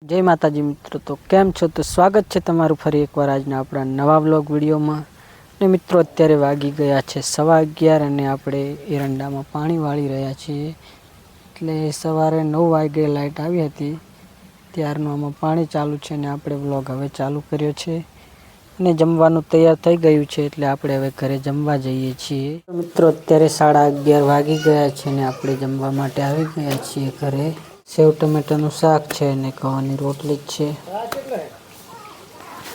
जय माताजी मित्रों। तो केम छो? तो स्वागत है तमारू फरी एक बार आजना अपना नवा व्लॉग विडियो में। ने मित्रों अत्यारे वागी गया है 11:15 अने आपणे एरंडा में पाणी वाળી रह्या छीए। एटले सवारे 9 वागे लाइट आवी हती त्यारनुं आमां पाणी चालू छे ने आपणे व्लॉग हवे चालू कर्यो छे अने जमवानुं तैयार थई गयुं छे एटले आपणे हवे घरे जमवा जईए छीए। मित्रों अत्यारे 11:30 वागी गया छे ने आपणे जमवा माटे आवी गया छीए घरे। सेव टमेटाનું શાક છે ને ઘઉંની રોટલી છે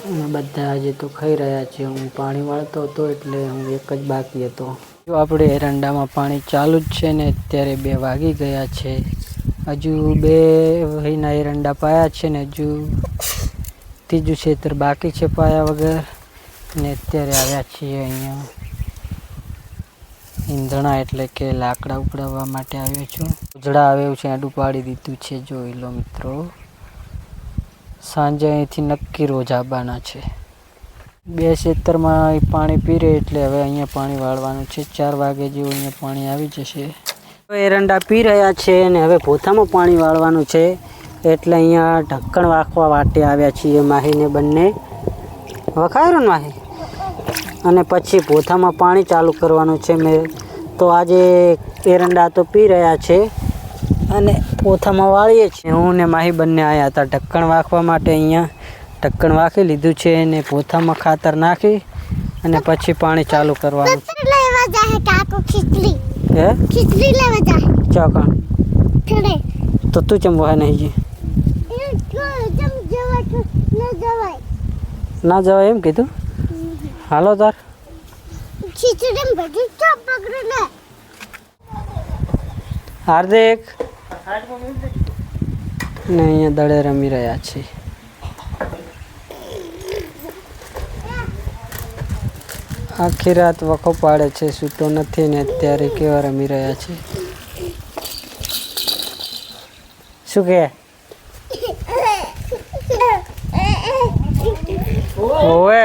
અને બધા આજે તો ખાઈ રહ્યા છે। હું પાણી વાળતો હતો એટલે હું એક જ બાકી હતો। જો આપણે એરંડામાં પાણી ચાલુ જ છે ને અત્યારે 2 વાગી ગયા છે। હજુ 2 વહીના એરંડા પાયા છે ને હજુ ત્રીજું ખેતર બાકી છે પાયા વગર ને અત્યારે આવ્યા છીએ અહીંયા ઈંધણા એટલે કે લાકડા ઉકળાવવા માટે આવ્યો છું। ઉજળા આવ્યું છે આડું પાડી દીધું છે જોઈ લો મિત્રો। સાંજે અહીંથી નક્કી રોજ આવવાના છે। 2 ખેતરમાં પાણી પીરે એટલે હવે અહીંયા પાણી વાળવાનું છે। 4 વાગે જેવું અહીંયા પાણી આવી જશે। એરંડા પી રહ્યા છે ને હવે ભોથામાં પાણી વાળવાનું છે એટલે અહીંયા ઢક્કણ વાખવા વાટે આવ્યા છીએ માહીને બંને। વખાયું ને માહી અને પછી ભોથામાં પાણી ચાલુ કરવાનું છે। મેં તો આજે એરંડા તો પી રહ્યા છે અને ભોથામાં વાળીએ છીએ। હું ને માહી બંને આવ્યા હતા ઢક્કણ વાખવા માટે। અહીંયા ઢક્કણ વાખી લીધું છે ને ભોથામાં ખાતર નાખી અને પછી પાણી ચાલુ કરવાનું છે। હે ખીચડી લેવા જા ચોકણ ખડે તો તું ચમ વહે નહીં જી ના જવાય એમ કીધું। હાલો તાર ખીચડી બધું ચોપ પકડે લે હાર્દિક ને અહીંયા દડે રમી રહ્યા છે। આખી રાત વખો પાડે છે સૂતો નથી ને અત્યારે કેવા રમી રહ્યા છે। શું કે ઓવે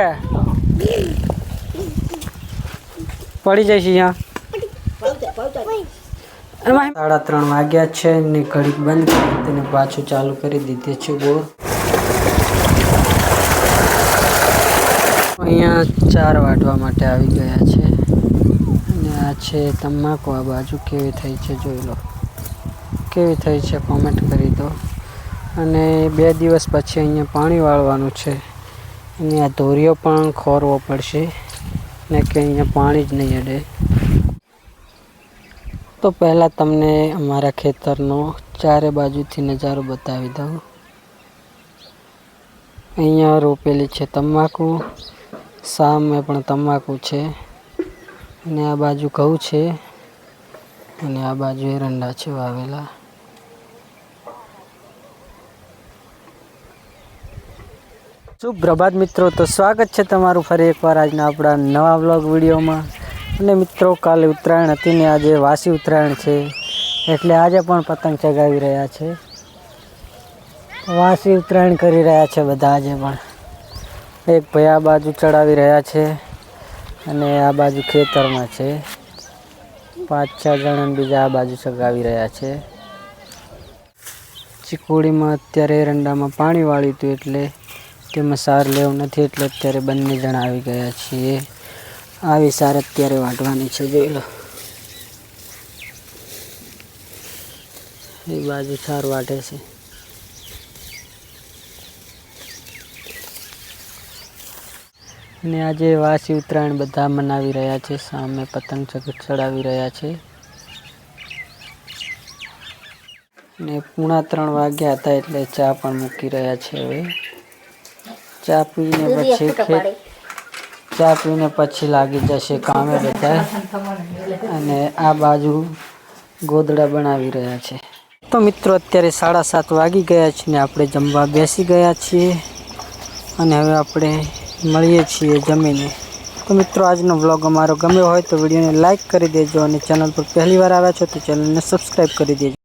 પડી જઈશ અહીંયા। 3:30 વાગ્યા છે ને ઘડીક બંધ કરી તેને પાછું ચાલુ કરી દીધી છે બોર। અહીંયા 4 વાટવા માટે આવી ગયા છે અને આ છે તમાકુ। આ બાજુ કેવી થઈ છે જોઈ લો, કેવી થઈ છે કોમેન્ટ કરી દો। અને 2 દિવસ પછી અહીંયા પાણી વાળવાનું છે અને આ ધોરિયો પણ ખોરવો પડશે ને કે અહીંયા પાણી જ નહીં અડે। તો પહેલાં તમને અમારા ખેતરનો ચારે બાજુથી નજારો બતાવી દઉં। અહીંયા રોપેલી છે તમાકુ, સામે પણ તમાકુ છે અને આ બાજુ ઘઉં છે અને આ બાજુ એરંડા છે વાવેલા। શુભ પ્રભાત મિત્રો। તો સ્વાગત છે તમારું ફરી એકવાર આજના આપણા નવા વ્લોગ વિડીયોમાં। અને મિત્રો કાલે ઉત્તરાયણ હતી ને આજે વાસી ઉત્તરાયણ છે એટલે આજે પણ પતંગ ચગાવી રહ્યા છે। વાસી ઉત્તરાયણ કરી રહ્યા છે બધા આજે પણ। એક ભાઈ આ બાજુ ચડાવી રહ્યા છે અને આ બાજુ ખેતરમાં છે 5-6 જણા બીજા આ બાજુ ચગાવી રહ્યા છે। ચીકુડીમાં અત્યારે એરંડામાં પાણી વાળ્યું હતું એટલે તેમાં સાર લેવું નથી એટલે અત્યારે બંને જણા આવી ગયા છીએ। આવી સાર અત્યારે વાટવાની છે જોઈ લો। એ બાજુ સાર વાટે છે અને આજે વાસી ઉત્તરાયણ બધા મનાવી રહ્યા છે। સામે પતંગ ચડાવી રહ્યા છે ને 2:45 વાગ્યા હતા એટલે ચા પણ મૂકી રહ્યા છે। હવે ચા પીને પછી લાગી જશે કામે બધા અને આ બાજુ ગોદડા બનાવી રહ્યા છે। તો મિત્રો અત્યારે 7:30 વાગી ગયા છે ને આપણે જમવા બેસી ગયા છીએ અને હવે આપણે મળીએ છીએ જમીને। તો મિત્રો આજનો વ્લોગ અમારો ગમ્યો હોય તો વિડીયોને લાઈક કરી દેજો અને ચેનલ પર પહેલી વાર આવ્યા છો તો ચેનલને સબસ્ક્રાઈબ કરી દેજો।